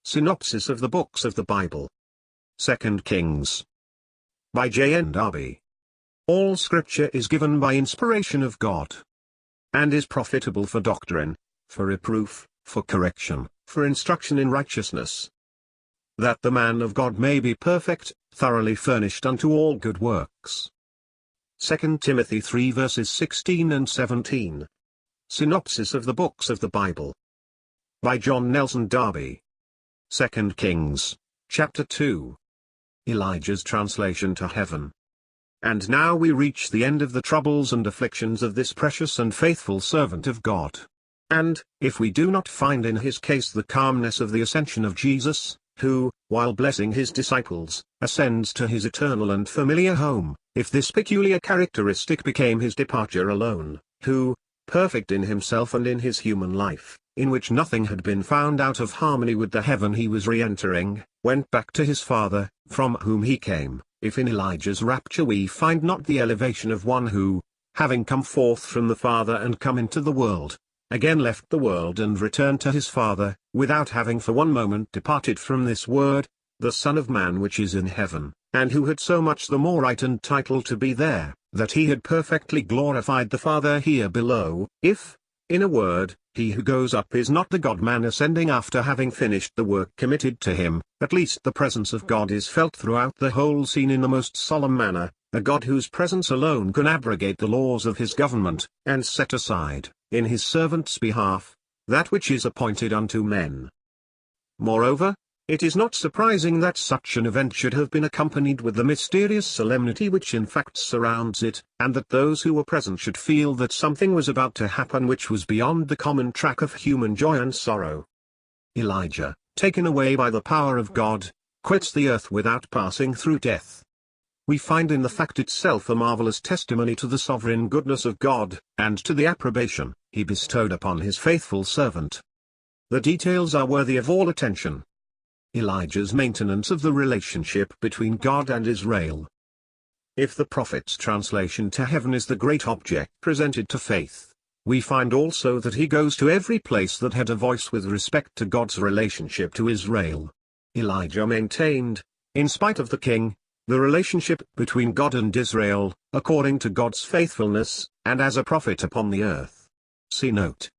Synopsis of the Books of the Bible. 2 Kings. By JND Darby. All Scripture is given by inspiration of God, and is profitable for doctrine, for reproof, for correction, for instruction in righteousness, that the man of God may be perfect, thoroughly furnished unto all good works. 2 Timothy 3 verses 16 and 17. Synopsis of the Books of the Bible. By John Nelson Darby. 2 Kings, chapter 2. Elijah's translation to heaven. And now we reach the end of the troubles and afflictions of this precious and faithful servant of God. And, if we do not find in his case the calmness of the ascension of Jesus, who, while blessing his disciples, ascends to his eternal and familiar home, if this peculiar characteristic became his departure alone, who, perfect in himself and in his human life, in which nothing had been found out of harmony with the heaven he was re-entering, went back to his Father, from whom he came, if in Elijah's rapture we find not the elevation of one who, having come forth from the Father and come into the world, again left the world and returned to his Father, without having for one moment departed from this word, the Son of Man which is in heaven, and who had so much the more right and title to be there, that he had perfectly glorified the Father here below, if, in a word, he who goes up is not the God-man ascending after having finished the work committed to him, at least the presence of God is felt throughout the whole scene in the most solemn manner, a God whose presence alone can abrogate the laws of his government, and set aside, in his servant's behalf, that which is appointed unto men. Moreover, it is not surprising that such an event should have been accompanied with the mysterious solemnity which in fact surrounds it, and that those who were present should feel that something was about to happen which was beyond the common track of human joy and sorrow. Elijah, taken away by the power of God, quits the earth without passing through death. We find in the fact itself a marvelous testimony to the sovereign goodness of God, and to the approbation he bestowed upon his faithful servant. The details are worthy of all attention. Elijah's maintenance of the relationship between God and Israel. If the prophet's translation to heaven is the great object presented to faith, we find also that he goes to every place that had a voice with respect to God's relationship to Israel. Elijah maintained, in spite of the king, the relationship between God and Israel, according to God's faithfulness, and as a prophet upon the earth. See note.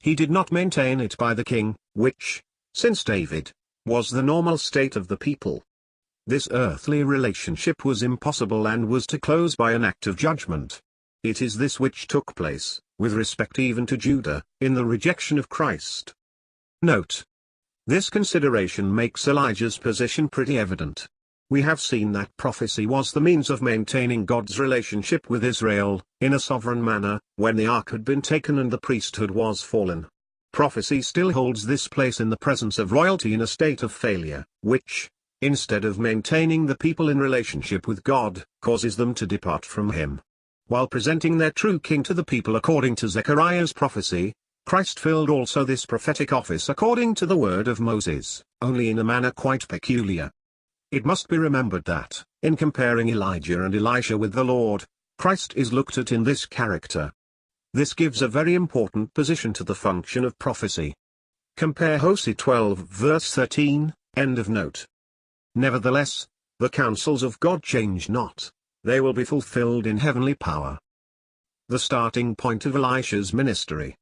He did not maintain it by the king, which, since David, was the normal state of the people. This earthly relationship was impossible and was to close by an act of judgment. It is this which took place, with respect even to Judah, in the rejection of Christ. Note. This consideration makes Elijah's position pretty evident. We have seen that prophecy was the means of maintaining God's relationship with Israel, in a sovereign manner, when the ark had been taken and the priesthood was fallen. Prophecy still holds this place in the presence of royalty in a state of failure, which, instead of maintaining the people in relationship with God, causes them to depart from him. While presenting their true king to the people according to Zechariah's prophecy, Christ filled also this prophetic office according to the word of Moses, only in a manner quite peculiar. It must be remembered that, in comparing Elijah and Elisha with the Lord, Christ is looked at in this character. This gives a very important position to the function of prophecy. Compare Hosea 12 verse 13, end of note. Nevertheless, the counsels of God change not, they will be fulfilled in heavenly power. The starting point of Elisha's ministry.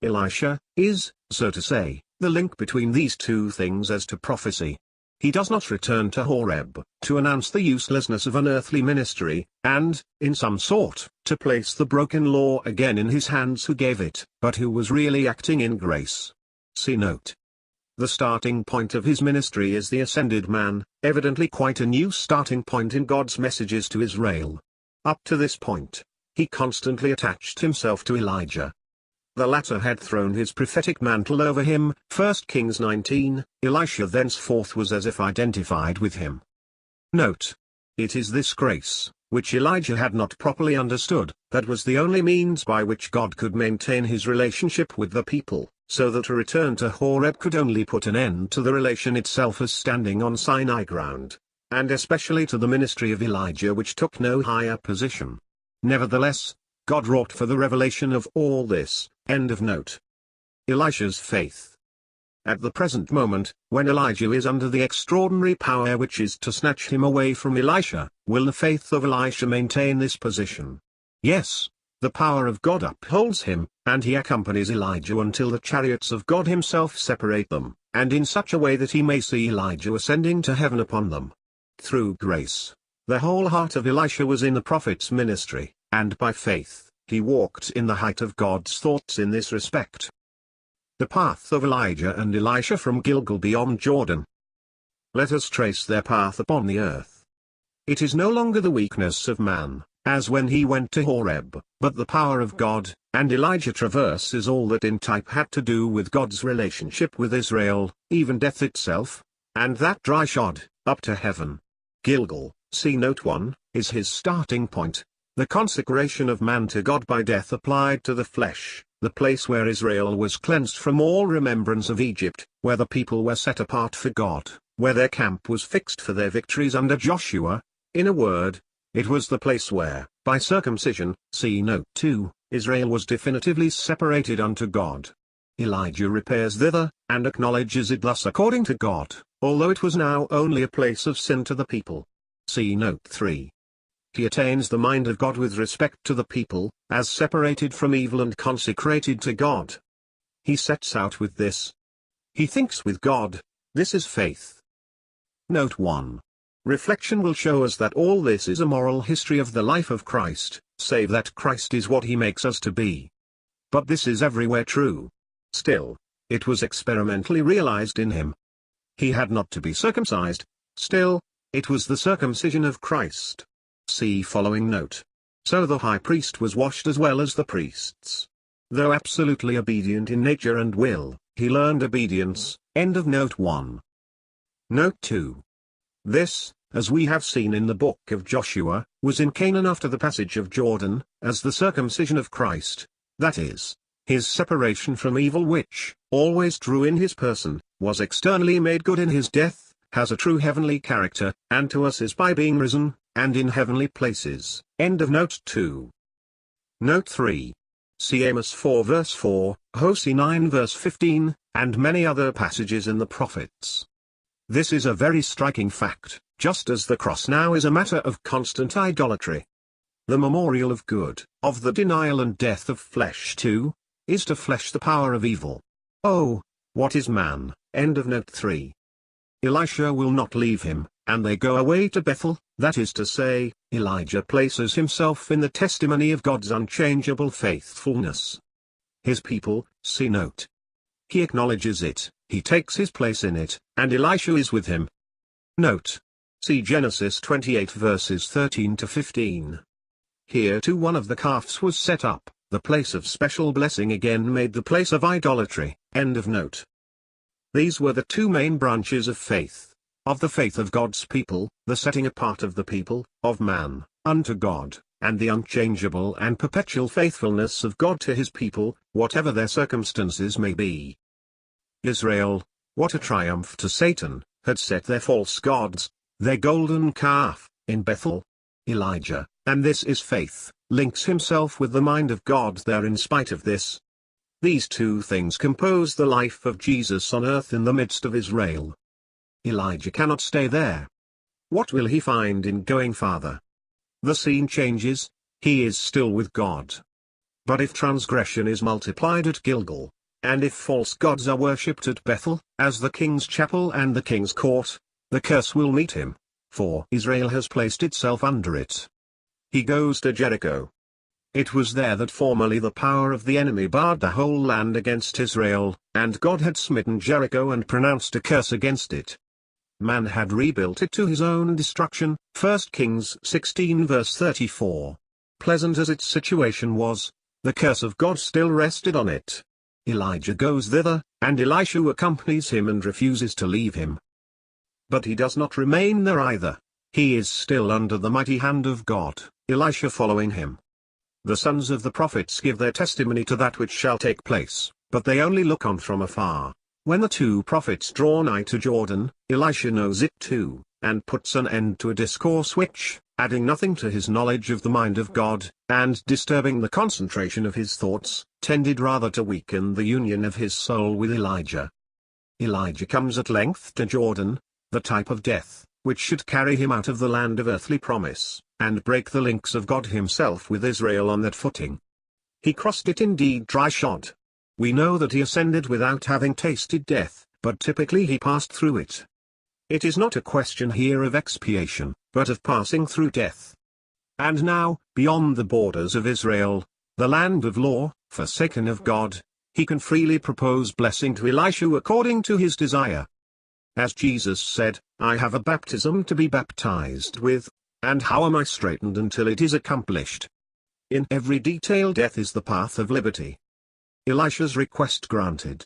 Elisha is, so to say, the link between these two things as to prophecy. He does not return to Horeb, to announce the uselessness of an earthly ministry, and, in some sort, to place the broken law again in his hands who gave it, but who was really acting in grace. See note. The starting point of his ministry is the ascended man, evidently quite a new starting point in God's messages to Israel. Up to this point, he constantly attached himself to Elijah. The latter had thrown his prophetic mantle over him, 1 Kings 19, Elisha thenceforth was as if identified with him. Note. It is this grace, which Elijah had not properly understood, that was the only means by which God could maintain his relationship with the people, so that a return to Horeb could only put an end to the relation itself as standing on Sinai ground, and especially to the ministry of Elijah which took no higher position. Nevertheless, God wrought for the revelation of all this. End of note. Elisha's faith. at the present moment, when Elijah is under the extraordinary power which is to snatch him away from Elisha, will the faith of Elisha maintain this position? Yes. The power of God upholds him, and he accompanies Elijah until the chariots of God himself separate them, and in such a way that he may see Elijah ascending to heaven upon them. Through grace, the whole heart of Elisha was in the prophet's ministry, and by faith, he walked in the height of God's thoughts in this respect. The path of Elijah and Elisha from Gilgal beyond Jordan. Let us trace their path upon the earth. It is no longer the weakness of man, as when he went to Horeb, but the power of God, and Elijah traverses all that in type had to do with God's relationship with Israel, even death itself, and that dry shod, up to heaven. Gilgal, see note 1, is his starting point, the consecration of man to God by death applied to the flesh, the place where Israel was cleansed from all remembrance of Egypt, where the people were set apart for God, where their camp was fixed for their victories under Joshua. In a word, it was the place where, by circumcision, see note 2, Israel was definitively separated unto God. Elijah repairs thither, and acknowledges it thus according to God, although it was now only a place of sin to the people. See note 3. He attains the mind of God with respect to the people, as separated from evil and consecrated to God. He sets out with this. He thinks with God. This is faith. Note 1. Reflection will show us that all this is a moral history of the life of Christ, save that Christ is what he makes us to be. But this is everywhere true. Still, it was experimentally realized in him. He had not to be circumcised. Still, it was the circumcision of Christ. See following note. So the high priest was washed as well as the priests. Though absolutely obedient in nature and will, he learned obedience. End of note 1. Note 2. This, as we have seen in the book of Joshua, was in Canaan after the passage of Jordan, as the circumcision of Christ, that is, his separation from evil which, always true in his person, was externally made good in his death, has a true heavenly character, and to us is by being risen, and in heavenly places. End of note 2. Note 3. See Amos 4 verse 4, Hosea 9 verse 15, and many other passages in the prophets. This is a very striking fact, just as the cross now is a matter of constant idolatry. The memorial of good, of the denial and death of flesh too, is to flesh the power of evil. Oh, what is man? End of note 3. Elisha will not leave him, and they go away to Bethel, that is to say, Elijah places himself in the testimony of God's unchangeable faithfulness. His people, see note. He acknowledges it, he takes his place in it, and Elisha is with him. Note. See Genesis 28 verses 13 to 15. Here too one of the calves was set up, the place of special blessing again made the place of idolatry. End of note. These were the two main branches of faith. Of the faith of God's people, the setting apart of the people, of man, unto God, and the unchangeable and perpetual faithfulness of God to his people, whatever their circumstances may be. Israel, what a triumph to Satan, had set their false gods, their golden calf, in Bethel. Elijah, and this is faith, links himself with the mind of God there in spite of this. These two things compose the life of Jesus on earth in the midst of Israel. Elijah cannot stay there. What will he find in going farther? The scene changes, he is still with God. But if transgression is multiplied at Gilgal, and if false gods are worshipped at Bethel, as the king's chapel and the king's court, the curse will meet him, for Israel has placed itself under it. He goes to Jericho. It was there that formerly the power of the enemy barred the whole land against Israel, and God had smitten Jericho and pronounced a curse against it. Man had rebuilt it to his own destruction, 1 Kings 16 verse 34. Pleasant as its situation was, the curse of God still rested on it. Elijah goes thither, and Elisha accompanies him and refuses to leave him. But he does not remain there either. He is still under the mighty hand of God, Elisha following him. The sons of the prophets give their testimony to that which shall take place, but they only look on from afar. When the two prophets draw nigh to Jordan, Elisha knows it too, and puts an end to a discourse which, adding nothing to his knowledge of the mind of God, and disturbing the concentration of his thoughts, tended rather to weaken the union of his soul with Elijah. Elijah comes at length to Jordan, the type of death, which should carry him out of the land of earthly promise, and break the links of God himself with Israel on that footing. He crossed it indeed dry-shod. We know that he ascended without having tasted death, but typically he passed through it. It is not a question here of expiation, but of passing through death. And now, beyond the borders of Israel, the land of law, forsaken of God, he can freely propose blessing to Elisha according to his desire. As Jesus said, I have a baptism to be baptized with, and how am I straitened until it is accomplished? In every detail death is the path of liberty. Elisha's request granted.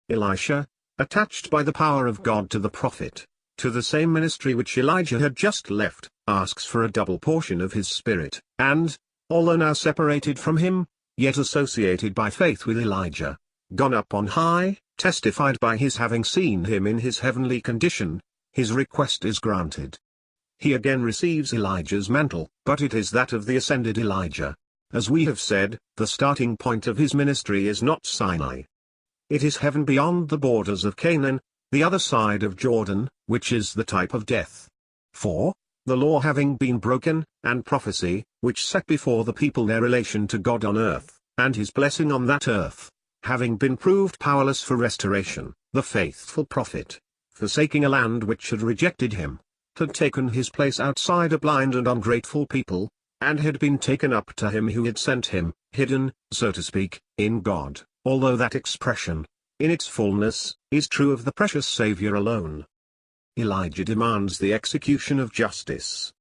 Elisha, attached by the power of God to the prophet, to the same ministry which Elijah had just left, asks for a double portion of his spirit, and, although now separated from him, yet associated by faith with Elijah, gone up on high, testified by his having seen him in his heavenly condition, his request is granted. He again receives Elijah's mantle, but it is that of the ascended Elijah. As we have said, the starting point of his ministry is not Sinai. It is heaven beyond the borders of Canaan, the other side of Jordan, which is the type of death. For, the law having been broken, and prophecy, which set before the people their relation to God on earth, and his blessing on that earth, having been proved powerless for restoration, the faithful prophet, forsaking a land which had rejected him, had taken his place outside a blind and ungrateful people, and had been taken up to him who had sent him, hidden, so to speak, in God, although that expression, in its fullness, is true of the precious Saviour alone. Elijah demands the execution of justice.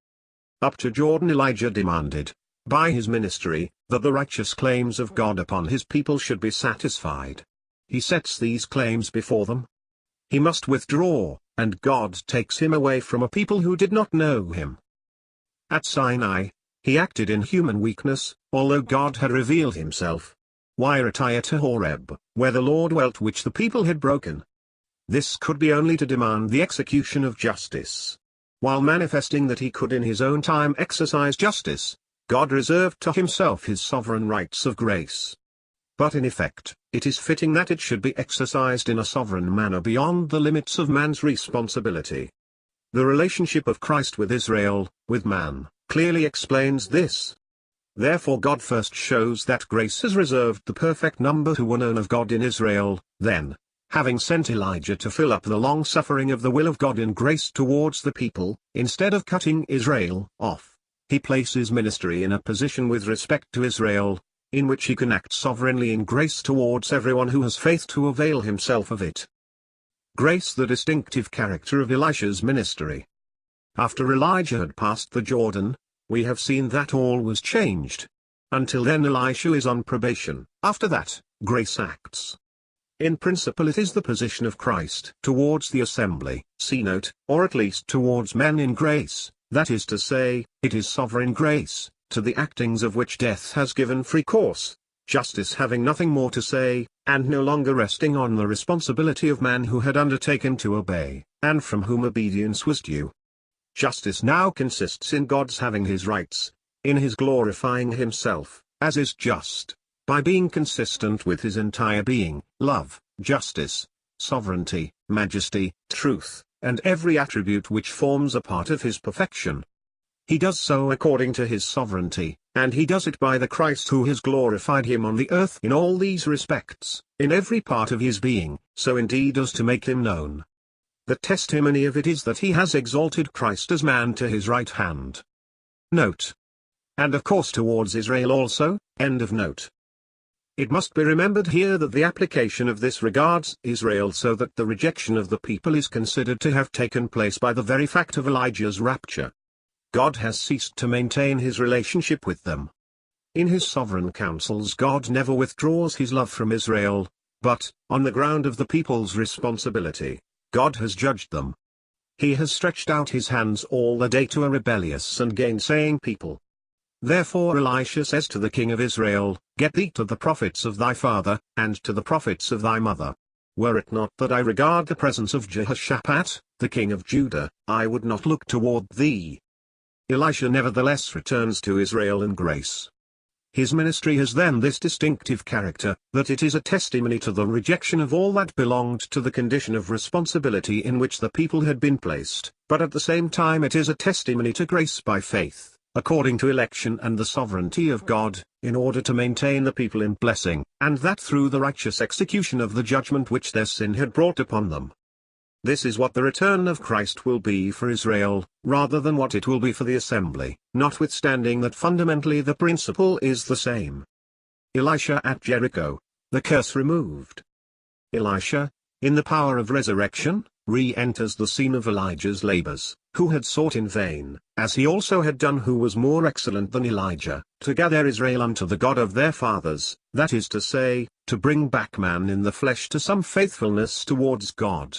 Up to Jordan Elijah demanded, by his ministry, that the righteous claims of God upon his people should be satisfied. He sets these claims before them. He must withdraw, and God takes him away from a people who did not know him. At Sinai, he acted in human weakness, although God had revealed himself. Why retire to Horeb, where the Lord dwelt which the people had broken? This could be only to demand the execution of justice. While manifesting that he could in his own time exercise justice, God reserved to himself his sovereign rights of grace. But in effect, it is fitting that it should be exercised in a sovereign manner beyond the limits of man's responsibility. The relationship of Christ with Israel, with man, clearly explains this. Therefore God first shows that grace has reserved the perfect number who were known of God in Israel, then, having sent Elijah to fill up the long-suffering of the will of God in grace towards the people, instead of cutting Israel off, he places ministry in a position with respect to Israel, in which he can act sovereignly in grace towards everyone who has faith to avail himself of it. Grace, the distinctive character of Elisha's ministry. After Elijah had passed the Jordan, we have seen that all was changed. Until then Elisha is on probation, after that, grace acts. In principle it is the position of Christ towards the assembly, see note, or at least towards men in grace, that is to say, it is sovereign grace, to the actings of which death has given free course, justice having nothing more to say, and no longer resting on the responsibility of man who had undertaken to obey, and from whom obedience was due. Justice now consists in God's having his rights, in his glorifying himself, as is just, by being consistent with his entire being, love, justice, sovereignty, majesty, truth, and every attribute which forms a part of his perfection. He does so according to his sovereignty, and he does it by the Christ who has glorified him on the earth in all these respects, in every part of his being, so indeed as to make him known. The testimony of it is that he has exalted Christ as man to his right hand. Note. And of course towards Israel also, end of note. It must be remembered here that the application of this regards Israel so that the rejection of the people is considered to have taken place by the very fact of Elijah's rapture. God has ceased to maintain his relationship with them. In his sovereign counsels God never withdraws his love from Israel, but, on the ground of the people's responsibility, God has judged them. He has stretched out his hands all the day to a rebellious and gainsaying people. Therefore Elisha says to the king of Israel, Get thee to the prophets of thy father, and to the prophets of thy mother. Were it not that I regard the presence of Jehoshaphat, the king of Judah, I would not look toward thee. Elisha nevertheless returns to Israel in grace. His ministry has then this distinctive character, that it is a testimony to the rejection of all that belonged to the condition of responsibility in which the people had been placed, but at the same time it is a testimony to grace by faith, according to election and the sovereignty of God, in order to maintain the people in blessing, and that through the righteous execution of the judgment which their sin had brought upon them. This is what the return of Christ will be for Israel, rather than what it will be for the assembly, notwithstanding that fundamentally the principle is the same. Elisha at Jericho, the curse removed. Elisha, in the power of resurrection, re-enters the scene of Elijah's labors, who had sought in vain, as he also had done who was more excellent than Elijah, to gather Israel unto the God of their fathers, that is to say, to bring back man in the flesh to some faithfulness towards God.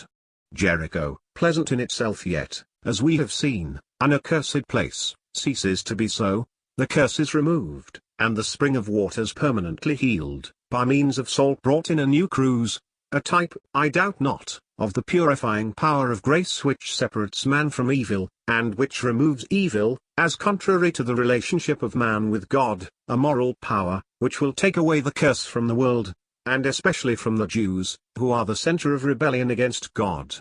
Jericho, pleasant in itself yet, as we have seen, an accursed place, ceases to be so, the curse is removed, and the spring of waters permanently healed, by means of salt brought in a new cruse, a type, I doubt not, of the purifying power of grace which separates man from evil, and which removes evil, as contrary to the relationship of man with God, a moral power, which will take away the curse from the world, and especially from the Jews, who are the center of rebellion against God.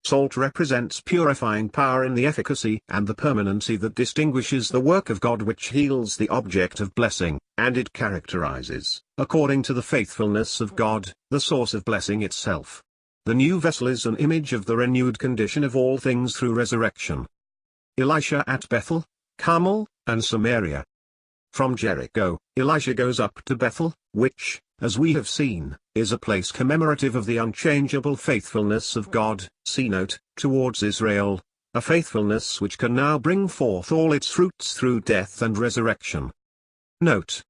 Salt represents purifying power in the efficacy and the permanency that distinguishes the work of God which heals the object of blessing, and it characterizes, according to the faithfulness of God, the source of blessing itself. The new vessel is an image of the renewed condition of all things through resurrection. Elisha at Bethel, Carmel, and Samaria. From Jericho, Elisha goes up to Bethel, which, as we have seen, is a place commemorative of the unchangeable faithfulness of God, see note, towards Israel, a faithfulness which can now bring forth all its fruits through death and resurrection. Note.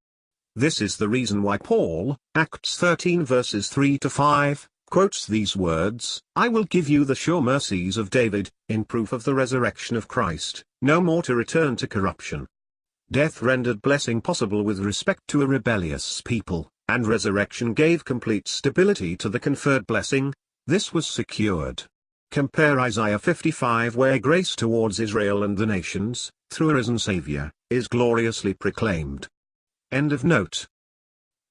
This is the reason why Paul, Acts 13 verses 3-5, quotes these words, I will give you the sure mercies of David, in proof of the resurrection of Christ, no more to return to corruption. Death rendered blessing possible with respect to a rebellious people, and resurrection gave complete stability to the conferred blessing. This was secured. Compare Isaiah 55 where grace towards Israel and the nations, through a risen Savior, is gloriously proclaimed. End of note.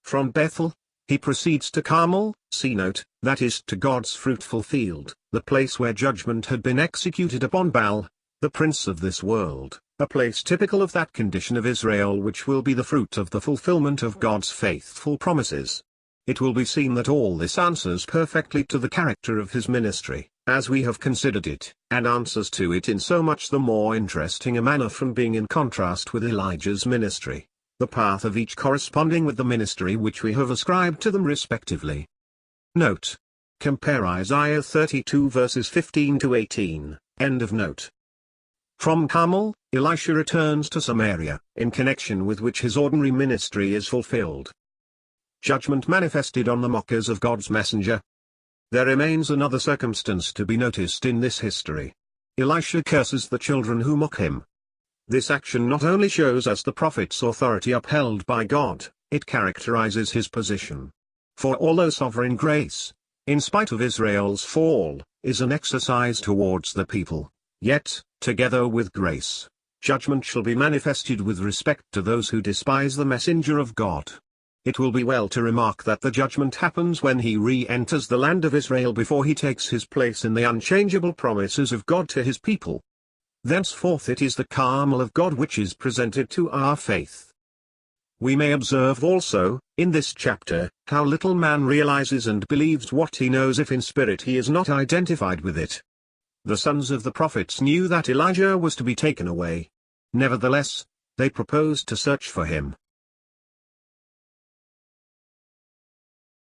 From Bethel, he proceeds to Carmel, see note, that is to God's fruitful field, the place where judgment had been executed upon Baal, the prince of this world, a place typical of that condition of Israel which will be the fruit of the fulfillment of God's faithful promises. It will be seen that all this answers perfectly to the character of his ministry, as we have considered it, and answers to it in so much the more interesting a manner from being in contrast with Elijah's ministry, the path of each corresponding with the ministry which we have ascribed to them respectively. Note. Compare Isaiah 32 verses 15-18, end of note. From Carmel, Elisha returns to Samaria, in connection with which his ordinary ministry is fulfilled. Judgment manifested on the mockers of God's messenger. There remains another circumstance to be noticed in this history. Elisha curses the children who mock him. This action not only shows us the prophet's authority upheld by God, it characterizes his position. For although sovereign grace, in spite of Israel's fall, is an exercise towards the people, yet, together with grace, judgment shall be manifested with respect to those who despise the messenger of God. It will be well to remark that the judgment happens when he re-enters the land of Israel before he takes his place in the unchangeable promises of God to his people. Thenceforth it is the Carmel of God which is presented to our faith. We may observe also, in this chapter, how little man realizes and believes what he knows if in spirit he is not identified with it. The sons of the prophets knew that Elijah was to be taken away. Nevertheless, they proposed to search for him,